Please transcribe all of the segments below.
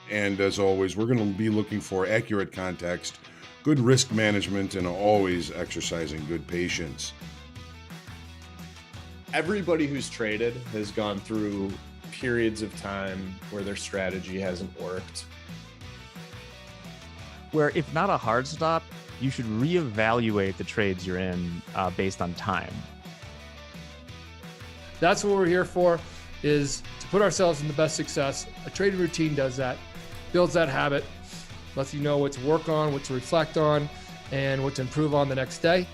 And as always, we're going to be looking for accurate context, good risk management, and always exercising good patience. Everybody who's traded has gone through periods of time where their strategy hasn't worked. Where if not a hard stop, you should reevaluate the trades you're in based on time. That's what we're here for, is to put ourselves in the best success. A trading routine does that, builds that habit, lets you know what to work on, what to reflect on, and what to improve on the next day.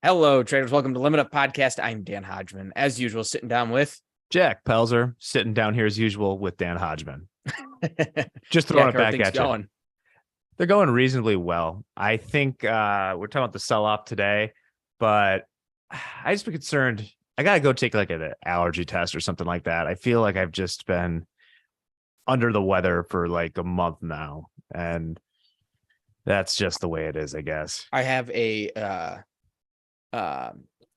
Hello, traders. Welcome to Limit Up Podcast. I'm Dan Hodgman. As usual, sitting down with Jack Pelzer, sitting down here as usual with Dan Hodgman. Just throwing it back at you. Going? They're going reasonably well. I think we're talking about the sell-off today, but I just be concerned. I got to go take like an allergy test or something like that. I feel like I've just been under the weather for like a month now, and that's just the way it is, I guess. I have a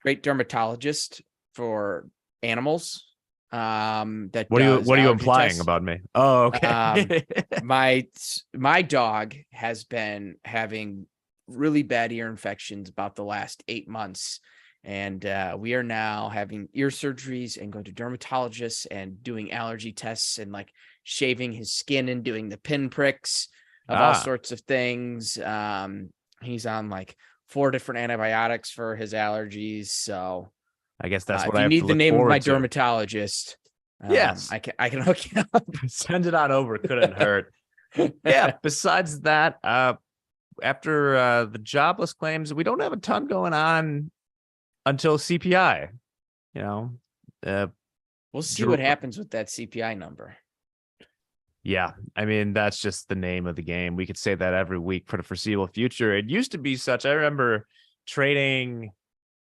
great dermatologist for animals. That what are you implying tests. About me? Oh, okay. My dog has been having really bad ear infections about the last 8 months, and we are now having ear surgeries and going to dermatologists and doing allergy tests and like shaving his skin and doing the pin pricks of all sorts of things. He's on like 4 different antibiotics for his allergies, so I guess that's what if I you need the name of my to. Dermatologist. Yes, I can hook you up. Send it on over. Couldn't hurt. Yeah. Besides that, after the jobless claims, we don't have a ton going on until CPI. We'll see what happens with that CPI number. Yeah, I mean, that's just the name of the game. We could say that every week for the foreseeable future. It used to be such. I remember trading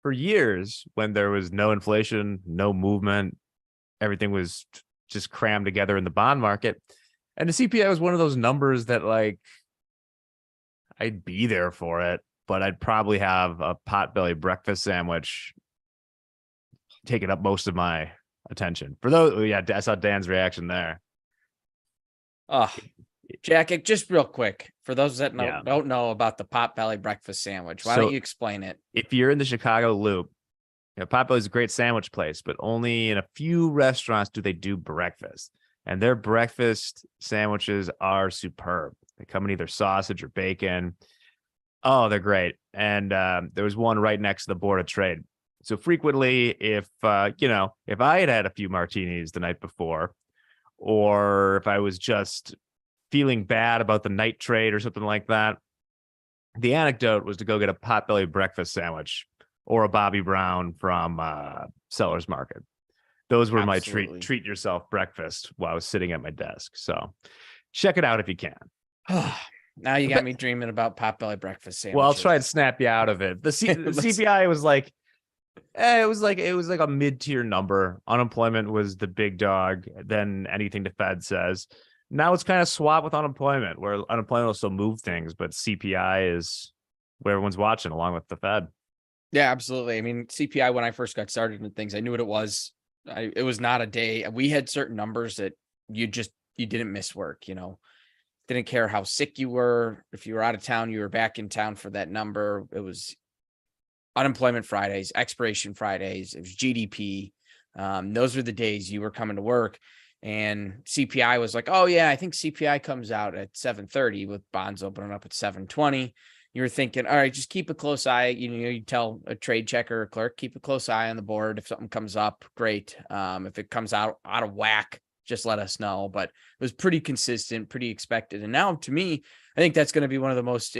for years when there was no inflation, no movement. Everything was just crammed together in the bond market. And the CPI was one of those numbers that, like, I'd be there for it, but I'd probably have a potbelly breakfast sandwich taking up most of my attention. For those, yeah, I saw Dan's reaction there. Oh, Jack, just real quick, for those that don't know about the Potbelly breakfast sandwich, why don't you explain it? If you're in the Chicago Loop, Potbelly is a great sandwich place, but only in a few restaurants do they do breakfast. And their breakfast sandwiches are superb. They come in either sausage or bacon. Oh, they're great. And there was one right next to the Board of Trade. So frequently, if I had had a few martinis the night before, or if I was just feeling bad about the night trade or something like that, the anecdote was to go get a Potbelly breakfast sandwich or a Bobby Brown from Sellers Market. Those were my treat yourself breakfast while I was sitting at my desk. So check it out if you can. Now you got me dreaming about Potbelly breakfast sandwiches. Well, I'll try and snap you out of it. The CPI was like, it was like a mid-tier number. Unemployment was the big dog, then anything the Fed says. Now it's kind of swapped with unemployment, where unemployment will still move things, but CPI is what everyone's watching along with the Fed. Yeah, absolutely. I mean, CPI, when I first got started in things, I knew what it was. It was not a day. We had certain numbers that you didn't miss work, didn't care how sick you were. If you were out of town, you were back in town for that number. It was unemployment Fridays, expiration Fridays. It was GDP. Those were the days you were coming to work, and CPI was like, oh yeah, I think CPI comes out at 7:30 with bonds opening up at 7:20. You were thinking, all right, just keep a close eye. You tell a trade checker or clerk, keep a close eye on the board. If something comes up, great. If it comes out of whack, just let us know. But it was pretty consistent, pretty expected. And now, to me, I think that's going to be one of the most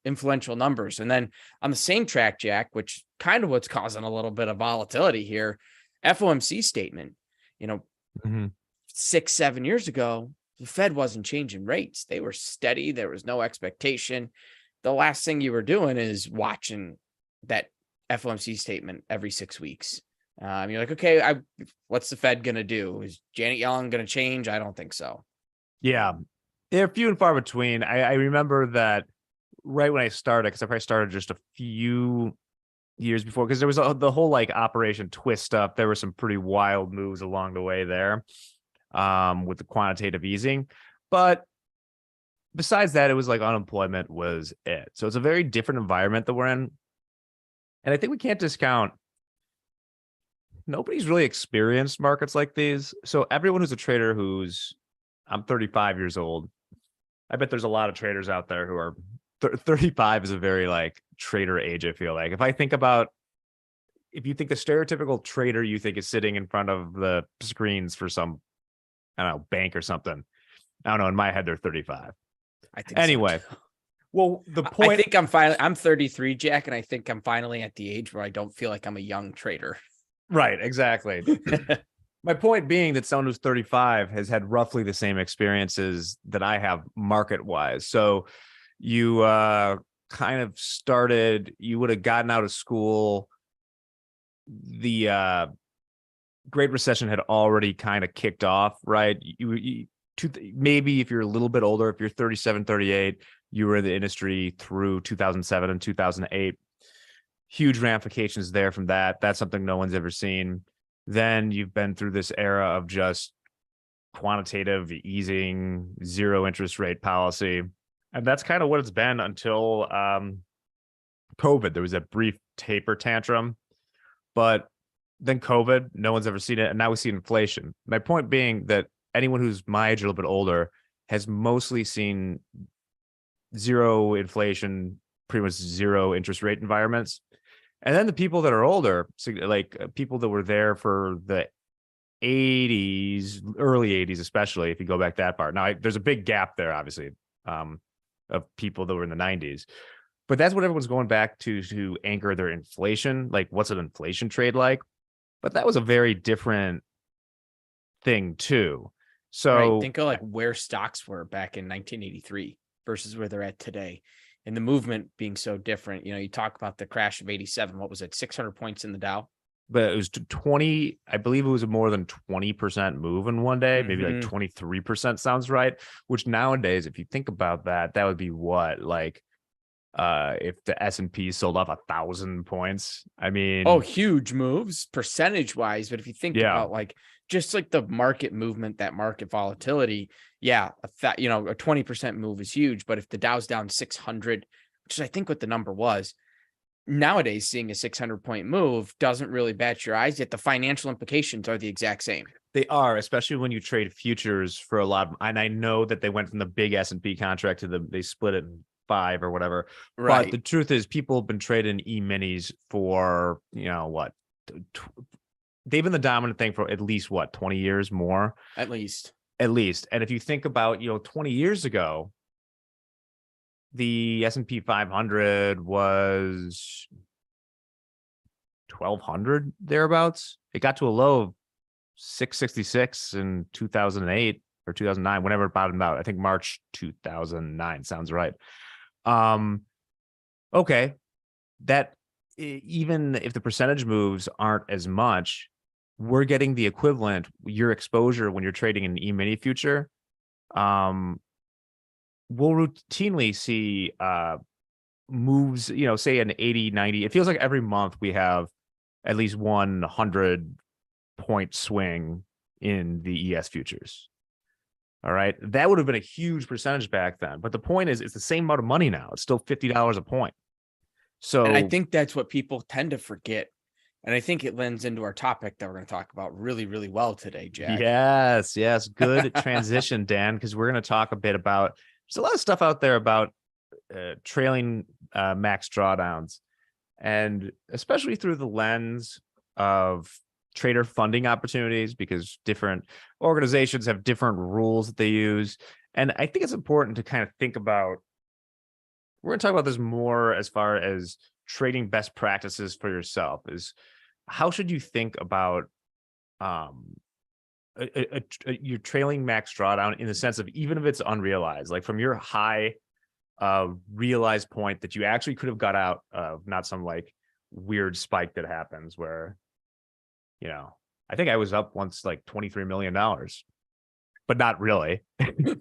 influential numbers. And then on the same track, Jack, which kind of what's causing a little bit of volatility here, FOMC statement, 6-7 years ago, the Fed wasn't changing rates. They were steady. There was no expectation. The last thing you were doing is watching that FOMC statement every 6 weeks. You're like, okay, what's the Fed going to do? Is Janet Yellen going to change? I don't think so. Yeah. They're few and far between. I remember that right when I started, because I probably started just a few years before, because there was the whole like Operation Twist stuff. There were some pretty wild moves along the way there, with the quantitative easing. But besides that, it was like unemployment was it. So it's a very different environment that we're in. And I think we can't discount, nobody's really experienced markets like these. So everyone who's a trader I'm 35 years old. I bet there's a lot of traders out there who are 35 is a very like trader age. I feel like if you think the stereotypical trader you think is sitting in front of the screens for some, I don't know, bank or something. I don't know. In my head, they're 35. I think anyway. So. Well, the point, I think I'm 33, Jack, and I think I'm finally at the age where I don't feel like I'm a young trader. Right, exactly. My point being that someone who's 35 has had roughly the same experiences that I have market wise. So you kind of started, you would have gotten out of school. The Great Recession had already kind of kicked off, right? Maybe if you're a little bit older, if you're 37, 38, you were in the industry through 2007 and 2008. Huge ramifications there from that. That's something no one's ever seen. Then you've been through this era of just quantitative easing, zero interest rate policy. And that's kind of what it's been until COVID. There was a brief taper tantrum, but then COVID, no one's ever seen it. And now we see inflation. My point being that anyone who's my age, a little bit older, has mostly seen zero inflation, pretty much zero interest rate environments. And then the people that are older, like people that were there for the 80s, early 80s, especially if you go back that far. Now, there's a big gap there, obviously, of people that were in the 90s. But that's what everyone's going back to anchor their inflation. Like, what's an inflation trade like? But that was a very different thing, too. So right. Think of like where stocks were back in 1983 versus where they're at today. And the movement being so different. You know, you talk about the crash of 87. What was it? 600 points in the Dow? But it was 20, I believe it was more than 20% move in one day, maybe like 23% sounds right. Which nowadays, if you think about that, that would be what? Like if the S&P sold off 1,000 points. I mean, huge moves percentage wise. But if you think about like just like the market movement, that market volatility, a 20% move is huge. But if the Dow's down 600, which is I think what the number was, nowadays seeing a 600-point move doesn't really bat your eyes, yet the financial implications are the exact same. They are, especially when you trade futures for a lot of, and I know that they went from the big S&P contract to they split it in 5 or whatever. Right. But the truth is people have been trading E-minis for, they've been the dominant thing for at least 20 years more. At least. And if you think about, 20 years ago, the S&P 500 was 1,200 thereabouts. It got to a low of 666 in 2008 or 2009, whenever it bottomed out. I think March 2009 sounds right. Okay, that even if the percentage moves aren't as much, we're getting the equivalent. Your exposure when you're trading an E-mini future, we'll routinely see moves, say an 80, 90. It feels like every month we have at least 100-point swing in the ES futures. All right. That would have been a huge percentage back then. But the point is, it's the same amount of money now. It's still $50 a point. So and I think that's what people tend to forget. And I think it lends into our topic that we're going to talk about really, really well today, Jack. Yes. Good transition, Dan, because we're going to talk a bit about, there's a lot of stuff out there about trailing max drawdowns, and especially through the lens of trader funding opportunities, because different organizations have different rules that they use. And I think it's important to kind of think about, we're going to talk about this more as far as trading best practices for yourself, is how should you think about your trailing max drawdown, in the sense of, even if it's unrealized, like from your high realized point that you actually could have got out of, not some like weird spike that happens where, I think I was up once like $23 million, but not really. You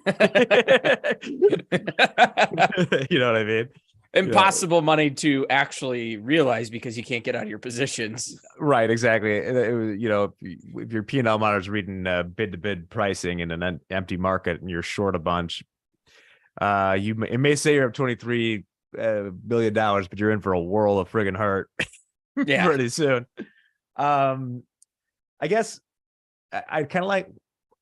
know what I mean? Impossible money to actually realize because you can't get out of your positions. Right, exactly. If your P&L monitor is reading bid to bid pricing in an empty market and you're short a bunch, it may say you're up $23 billion, but you're in for a whirl of friggin' hurt Yeah. pretty soon. I guess I kind of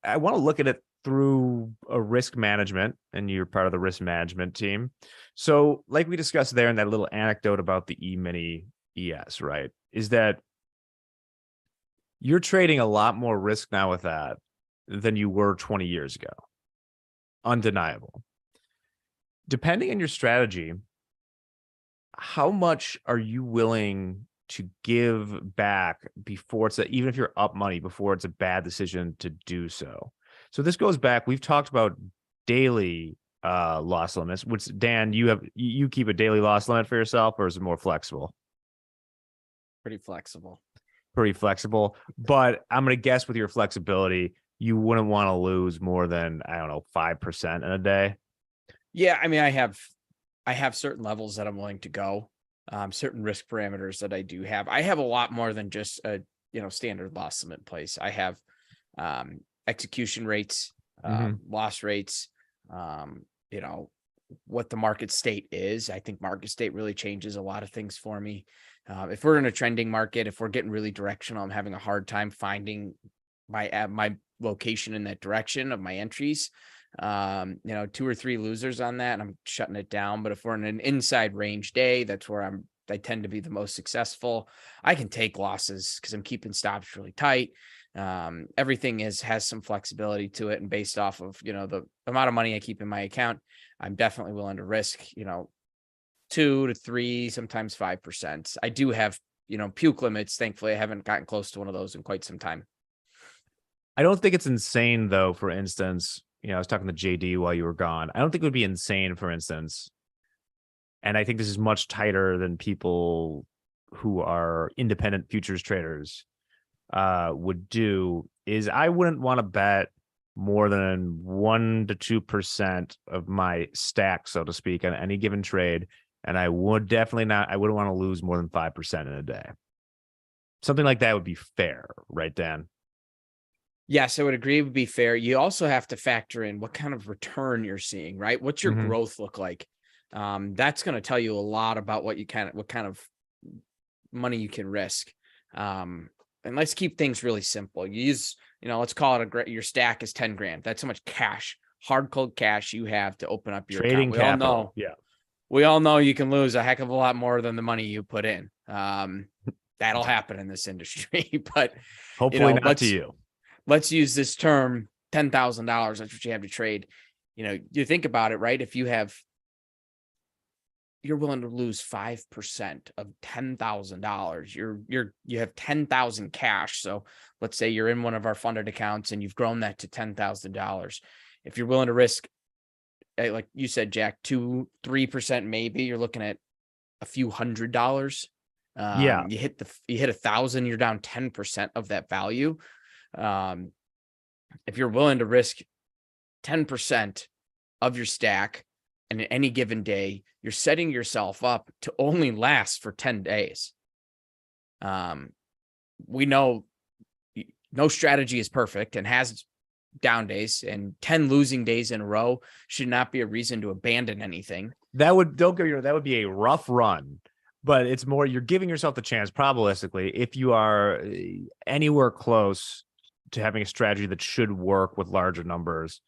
I want to look at it through a risk management, and you're part of the risk management team. So like we discussed there in that little anecdote about the E-mini ES, right, is that you're trading a lot more risk now with that than you were 20 years ago. Undeniable. Depending on your strategy, how much are you willing to give back before even if you're up money, before it's a bad decision to do so? So this goes back. We've talked about daily loss limits, which Dan, you keep a daily loss limit for yourself, or is it more flexible? Pretty flexible. Pretty flexible. But I'm going to guess with your flexibility, you wouldn't want to lose more than, I don't know, 5% in a day. Yeah. I mean, I have certain levels that I'm willing to go, certain risk parameters that I do have. I have a lot more than just a, standard loss limit place. I have, execution rates, loss rates, what the market state is. I think market state really changes a lot of things for me. If we're in a trending market, if we're getting really directional, I'm having a hard time finding my location in that direction of my entries. 2 or 3 losers on that, and I'm shutting it down. But if we're in an inside range day, that's where I tend to be the most successful. I can take losses because I'm keeping stops really tight. Everything has some flexibility to it, and based off of the amount of money I keep in my account, I'm definitely willing to risk 2 to 3, sometimes 5%. I do have puke limits. Thankfully, I haven't gotten close to one of those in quite some time. I don't think it's insane though. For instance, I was talking to JD while you were gone. I don't think it would be insane, for instance, and I think this is much tighter than people who are independent futures traders would do, is I wouldn't want to bet more than 1 to 2% of my stack, so to speak, on any given trade. And I wouldn't want to lose more than 5% in a day. Something like that would be fair, right, Dan? Yes, I would agree. It would be fair. You also have to factor in what kind of return you're seeing, right? What's your growth look like? That's going to tell you a lot about what kind of money you can risk. And let's keep things really simple. You use, let's call it your stack is 10 grand. That's how much cash, hard cold cash you have to open up your trading account. capital. We all know you can lose a heck of a lot more than the money you put in. That'll happen in this industry, but hopefully not to you. Let's use this term, $10,000. That's what you have to trade. You think about it, right? If you're willing to lose 5% of $10,000, you have 10,000 cash. So let's say you're in one of our funded accounts and you've grown that to $10,000. If you're willing to risk, like you said, Jack, 2-3%, maybe you're looking at a few $100. You hit 1,000, you're down 10% of that value. If you're willing to risk 10% of your stack, and in any given day, you're setting yourself up to only last for 10 days. We know no strategy is perfect and has down days, and 10 losing days in a row should not be a reason to abandon anything. That would be a rough run, but it's more, you're giving yourself the chance, probabilistically, if you are anywhere close to having a strategy that should work with larger numbers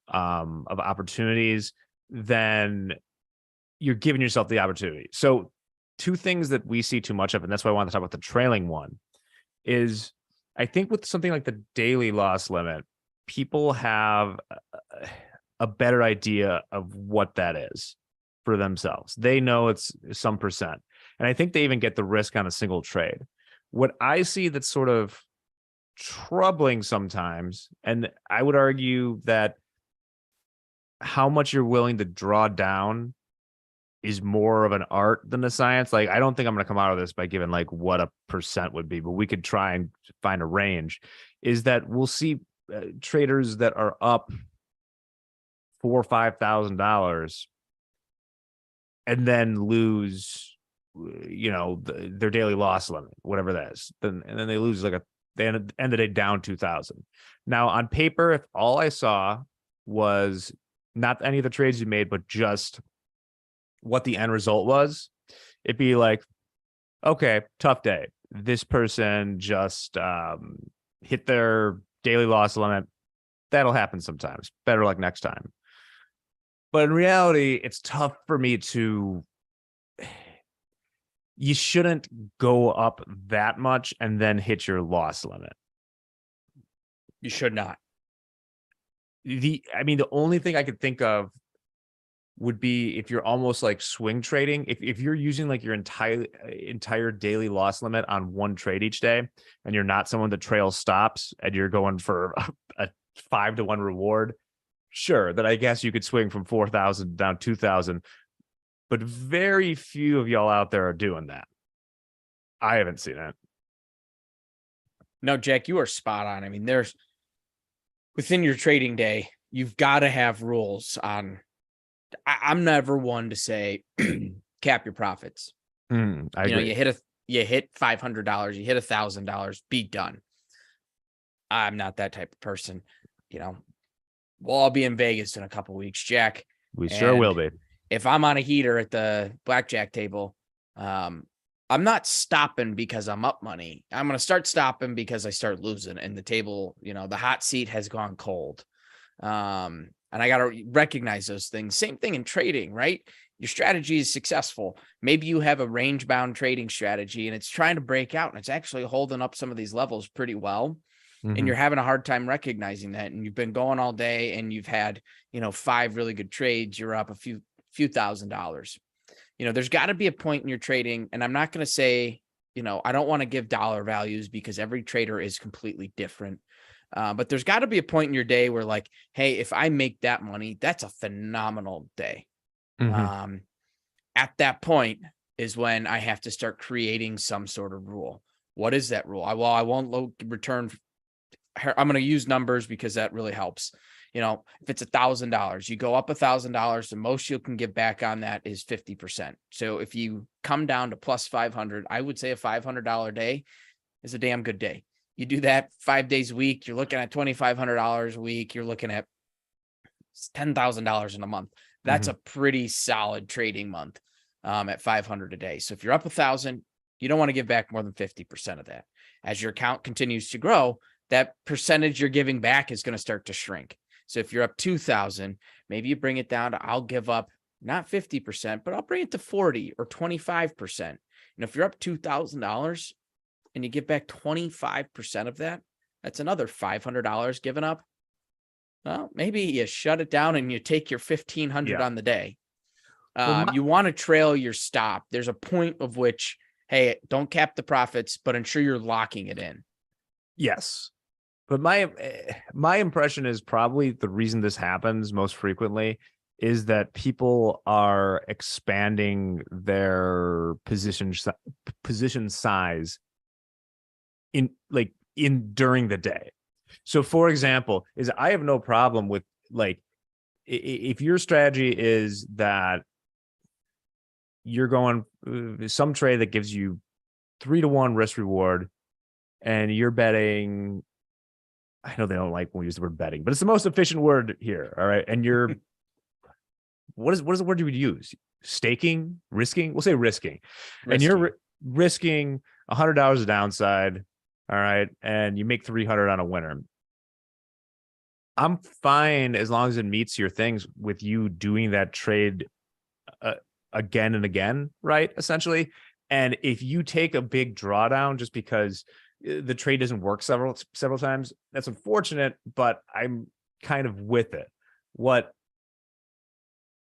of opportunities, then you're giving yourself the opportunity. So 2 things that we see too much of, and that's why I want to talk about the trailing one, is I think with something like the daily loss limit, people have a better idea of what that is for themselves. They know it's some percent. And I think they even get the risk on a single trade. What I see that's sort of troubling sometimes, and I would argue that how much you're willing to draw down is more of an art than a science. Like, I don't think I'm going to come out of this by giving like what a percent would be, but we could try and find a range. Is that we'll see traders that are up $4,000 or $5,000, and then lose, their daily loss limit, whatever that is. And then they lose they end the day down 2,000. Now on paper, if all I saw was not any of the trades you made, but just what the end result was, it'd be like, okay, tough day. This person just hit their daily loss limit. That'll happen sometimes. Better luck next time. But in reality, it's tough for me to. You shouldn't go up that much and then hit your loss limit. You should not. The only thing I could think of would be if you're almost like swing trading. If you're using like your entire daily loss limit on one trade each day, and you're not someone that trails stops and you're going for a 5-to-1 reward, sure, that I guess you could swing from 4,000 down 2,000. But very few of y'all out there are doing that. I haven't seen it. No, Jack, you are spot on. I mean, there's within your trading day, you've got to have rules on. I'm never one to say cap your profits. I agree. You hit $500, you hit $1,000, be done. I'm not that type of person. We'll all be in Vegas in a couple weeks, Jack. We sure will be. If I'm on a heater at the blackjack table, I'm not stopping because I'm up money. I'm going to start stopping because I start losing, and the table, the hot seat has gone cold. And I got to recognize those things. Same thing in trading, right? Your strategy is successful. Maybe you have a range bound trading strategy and it's trying to break out and it's actually holding up some of these levels pretty well. And you're having a hard time recognizing that. And you've been going all day and you've had, 5 really good trades. You're up a few $1,000s. There's got to be a point in your trading. And I'm not going to say, I don't want to give dollar values because every trader is completely different. But there's got to be a point in your day where like, hey, if I make that money, that's a phenomenal day. At that point is when I have to start creating some sort of rule. What is that rule? I won't return. I'm going to use numbers because that really helps. If it's $1,000, you go up $1,000, the most you can give back on that is 50%. So if you come down to plus 500, I would say a $500 day is a damn good day. You do that 5 days a week, you're looking at $2,500 a week. You're looking at $10,000 in a month. That's a pretty solid trading month at 500 a day. So if you're up 1,000, you don't want to give back more than 50% of that. As your account continues to grow, that percentage you're giving back is going to start to shrink. So if you're up 2,000, maybe you bring it down to, I'll give up not 50%, but I'll bring it to 40 or 25%. And if you're up $2,000 and you give back 25% of that, that's another $500 given up. Well, maybe you shut it down and you take your 1,500 on the day. You want to trail your stop. There's a point of which, hey, don't cap the profits, but ensure you're locking it in. Yes. But my impression is probably the reason this happens most frequently is that people are expanding their position size during the day. So for example, I have no problem with like, if your strategy is that you're going some trade that gives you 3-to-1 risk reward and you're betting, I know they don't like when we use the word betting, but it's the most efficient word here. All right. And you're, what is the word you would use? Staking, risking? We'll say risking. And you're risking $100 a downside. All right. And you make 300 on a winner. I'm fine as long as it meets your things with you doing that trade again and again, right? Essentially. And if you take a big drawdown just because the trade doesn't work several times, that's unfortunate, but I'm kind of with it. What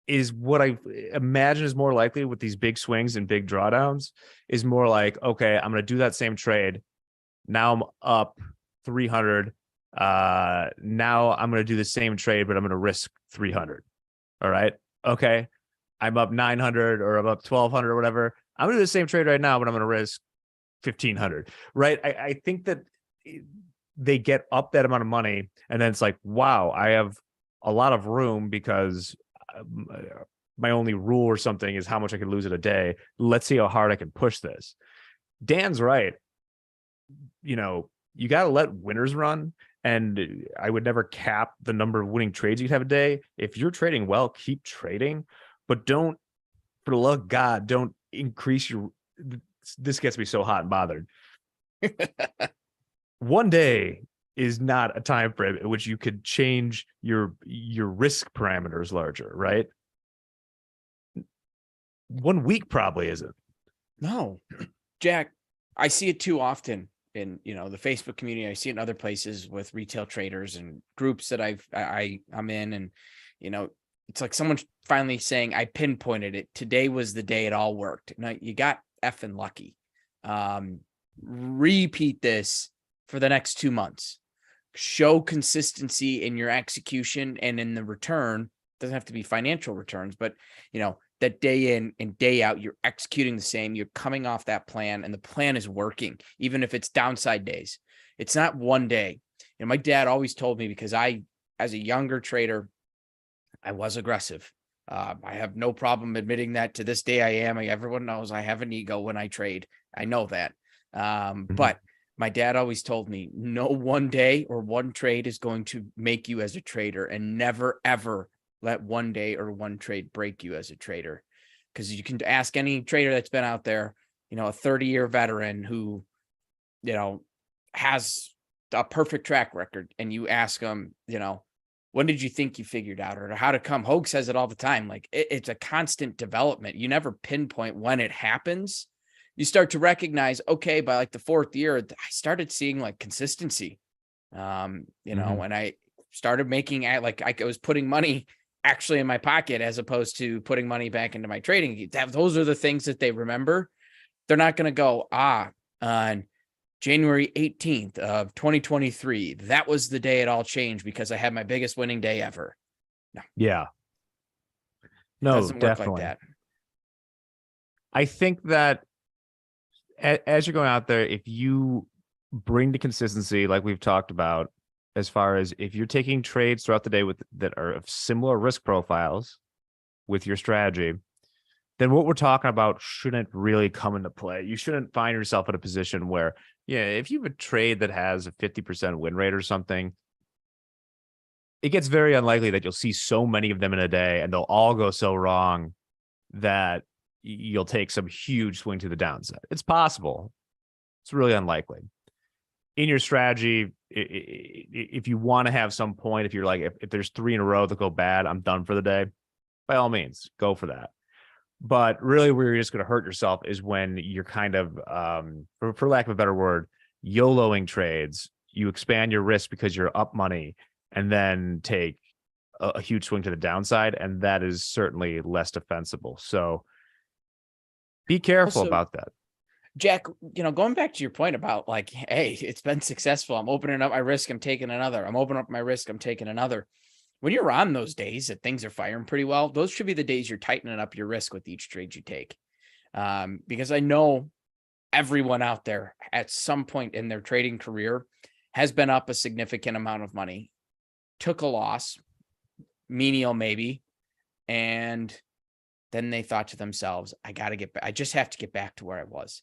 I imagine is more likely with these big swings and big drawdowns is more like, okay, I'm going to do that same trade. Now I'm up 300. Now I'm going to do the same trade, but I'm going to risk 300. All right. Okay. I'm up 900 or I'm up 1,200 or whatever. I'm going to do the same trade right now, but I'm going to risk 1,500. Right. I think that they get up that amount of money and then it's like, wow, I have a lot of room because my only rule or something is how much I can lose in a day. Let's see how hard I can push this. Dan's right. You know, you got to let winners run. And I would never cap the number of winning trades you'd have a day. If you're trading well, keep trading, but don't, for the love of God, don't increase your, this gets me so hot and bothered. One day is not a time frame in which you could change your risk parameters larger, right? 1 week probably isn't. No, Jack, I see it too often in, you know, the Facebook community. I see it in other places with retail traders and groups that I'm in. And, you know, it's like someone finally saying, I pinpointed it. Today was the day it all worked. Now you got effing lucky. Repeat this for the next 2 months. Show consistency in your execution and in the return. Doesn't have to be financial returns, but, you know, that day in and day out, you're executing the same. You're coming off that plan, and the plan is working, even if it's downside days. It's not one day. You know, my dad always told me, because as a younger trader, I was aggressive. I have no problem admitting that to this day. I am. Everyone knows I have an ego when I trade. I know that. But my dad always told me, no one day or one trade is going to make you as a trader, and never, ever let one day or one trade break you as a trader. Because you can ask any trader that's been out there, you know, a 30-year veteran who, you know, has a perfect track record, and you ask them, you know, when did you think you figured out, or how to come? Hogue says it all the time. Like it's a constant development. You never pinpoint when it happens. You start to recognize, okay, by like the 4th year, I started seeing like consistency, you know, and I started making like I was putting money actually in my pocket as opposed to putting money back into my trading. Those are the things that they remember. They're not going to go, on January 18th of 2023, that was the day it all changed because I had my biggest winning day ever. No. Yeah. No, it doesn't definitely. work like that. I think that as you're going out there, if you bring the consistency, like we've talked about, as far as if you're taking trades throughout the day that are of similar risk profiles with your strategy, then what we're talking about shouldn't really come into play. You shouldn't find yourself in a position where, yeah, if you have a trade that has a 50% win rate or something, it gets very unlikely that you'll see so many of them in a day and they'll all go so wrong that you'll take some huge swing to the downside. It's possible. It's really unlikely. In your strategy, if you want to have some point, if you're like, if there's 3 in a row that go bad, I'm done for the day, by all means, go for that. But really where you're just going to hurt yourself is when you're kind of, for lack of a better word, YOLOing trades. You expand your risk because you're up money and then take a huge swing to the downside. And that is certainly less defensible. So be careful about that. Jack, you know, going back to your point about like, hey, it's been successful. I'm opening up my risk. I'm taking another. I'm opening up my risk. I'm taking another. When you're on those days that things are firing pretty well, those should be the days you're tightening up your risk with each trade you take. Because I know everyone out there at some point in their trading career has been up a significant amount of money, took a loss, menial maybe, and then they thought to themselves, I just have to get back to where I was.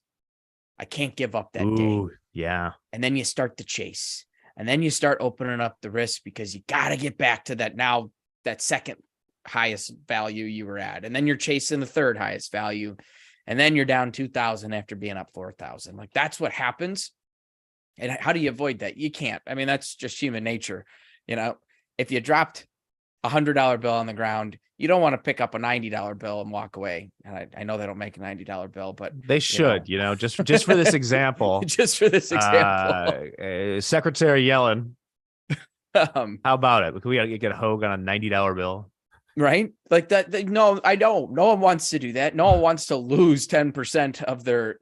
I can't give up that day. Yeah. And then you start the chase, and then you start opening up the risk because you got to get back to that second highest value you were at. And then you're chasing the third highest value. And then you're down 2,000 after being up 4,000. Like that's what happens. And how do you avoid that? You can't. I mean, that's just human nature. You know, if you dropped $100 bill on the ground, you don't want to pick up a $90 bill and walk away. And I know they don't make a $90 bill, but they should, just for this example. Just for this example. Secretary Yellen. How about it? We got to get Hogue on a $90 bill. Right? Like that. No, I don't. No one wants to do that. No one wants to lose 10% of their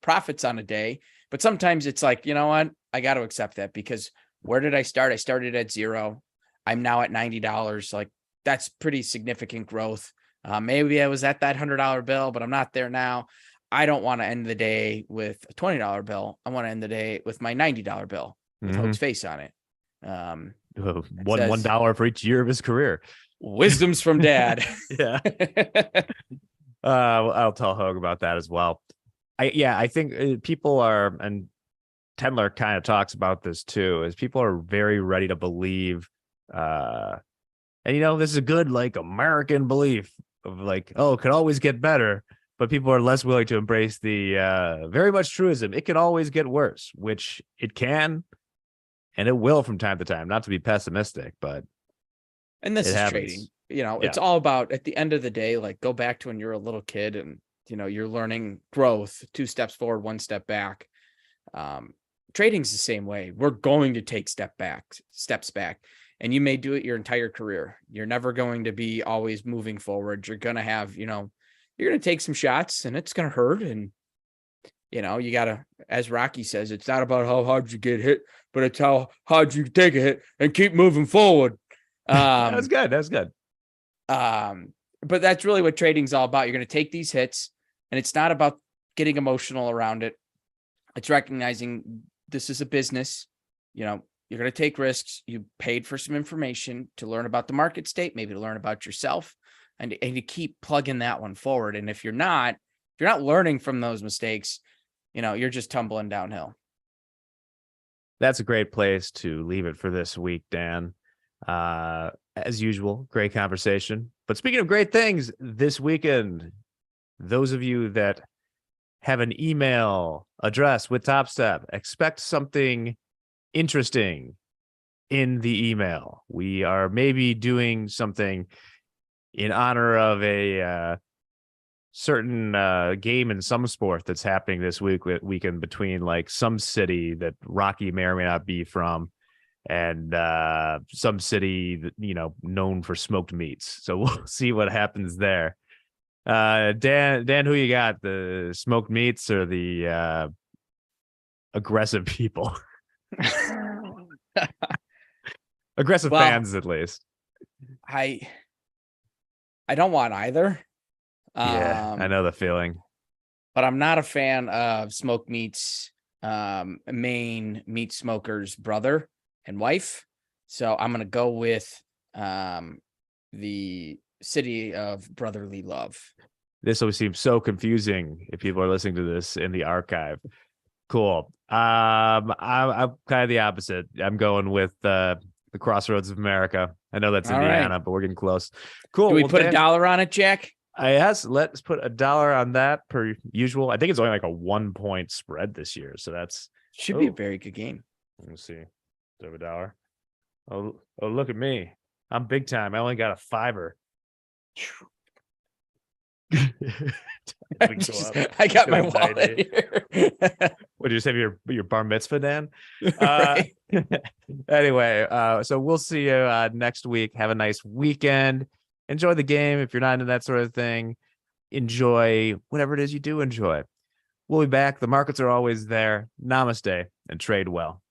profits on a day. But sometimes it's like, you know what? I got to accept that, because where did I start? I started at 0. I'm now at $90. Like that's pretty significant growth. Maybe I was at that $100 bill, but I'm not there now. I don't want to end the day with a $20 bill. I want to end the day with my $90 bill with Hogue's face on it. $1 for each year of his career. Wisdom's from dad. Yeah. I'll tell Hogue about that as well. I think people are, and Tendler kind of talks about this too, is people are very ready to believe, and this is a good like American belief of like, oh, it could always get better, but people are less willing to embrace the very much truism. It can always get worse, which it can, and it will from time to time. Not to be pessimistic, but and this it is happens. trading. Yeah. It's all about, at the end of the day, like go back to when you're a little kid and you're learning growth, 2 steps forward, 1 step back. Trading's the same way. We're going to take steps back, and you may do it your entire career. You're never going to be always moving forward. You're going to have, you're going to take some shots, and it's going to hurt. And, you got to, as Rocky says, it's not about how hard you get hit, but it's how hard you take a hit and keep moving forward. That's good. That's good. But that's really what trading's all about. You're going to take these hits, and it's not about getting emotional around it. It's recognizing this is a business. You're going to take risks. You paid for some information to learn about the market state, maybe to learn about yourself, and to keep plugging that one forward. And if you're not learning from those mistakes, you're just tumbling downhill. That's a great place to leave it for this week, Dan. As usual, great conversation. But speaking of great things, this weekend, those of you that have an email address with Top Step, expect something interesting in the email. We are maybe doing something in honor of a certain game in some sport that's happening this weekend between like some city that Rocky may or may not be from, and some city that, known for smoked meats. So we'll see what happens there. Dan, who you got? The smoked meats or the aggressive people? Aggressive fans, at least. I don't want either. Yeah, I know the feeling. But I'm not a fan of smoked meats, main meat smoker's brother and wife. So I'm going to go with the city of brotherly love. This will seem so confusing if people are listening to this in the archive. Cool. I'm kind of the opposite. I'm going with the Crossroads of America. I know that's Indiana, but we're getting close. Cool. Do we put $1 on it, Jack? Yes, let's put $1 on that per usual. I think it's only like a 1-point spread this year, so that's should be a very good game. Let me see. Do I have $1? Oh, look at me. I'm big time. I only got a $5. I got my wallet here. What, did you just have your bar mitzvah, Dan? Right. Anyway, so we'll see you next week. Have a nice weekend. Enjoy the game if you're not into that sort of thing. Enjoy whatever it is you do enjoy. We'll be back. The markets are always there. Namaste and trade well.